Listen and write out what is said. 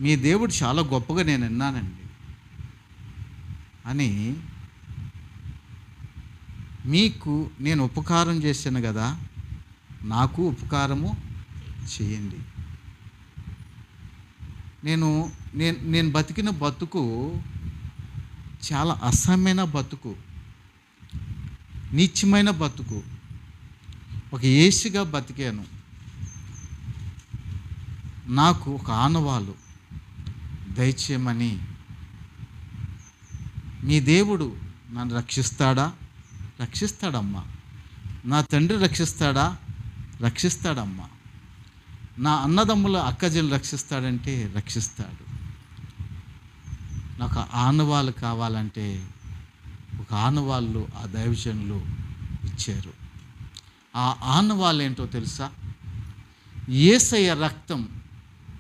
మీ దేవుడు చాలా గొప్పగా నేను విన్నానండి అని, మీకు నేను ఉపకారం చేశాను కదా, నాకు ఉపకారము చేయండి. నేను బతికిన బతుకు చాలా అసహ్యమైన బతుకు, నీచమైన బతుకు. ఒక ఏసిగా బతికాను. నాకు ఒక ఆనవాలు దయచేయమని, మీ దేవుడు నన్ను రక్షిస్తాడా? రక్షిస్తాడమ్మా. నా తండ్రి రక్షిస్తాడా? రక్షిస్తాడమ్మా. నా అన్నదమ్ముల అక్కజలు రక్షిస్తాడంటే రక్షిస్తాడు. నాకు ఆనవాళ్ళు కావాలంటే ఒక ఆనవాళ్ళు ఆ దైవజనులు ఇచ్చారు. ఆ ఆనవాళ్ళు ఏంటో తెలుసా? యేసయ్య రక్తం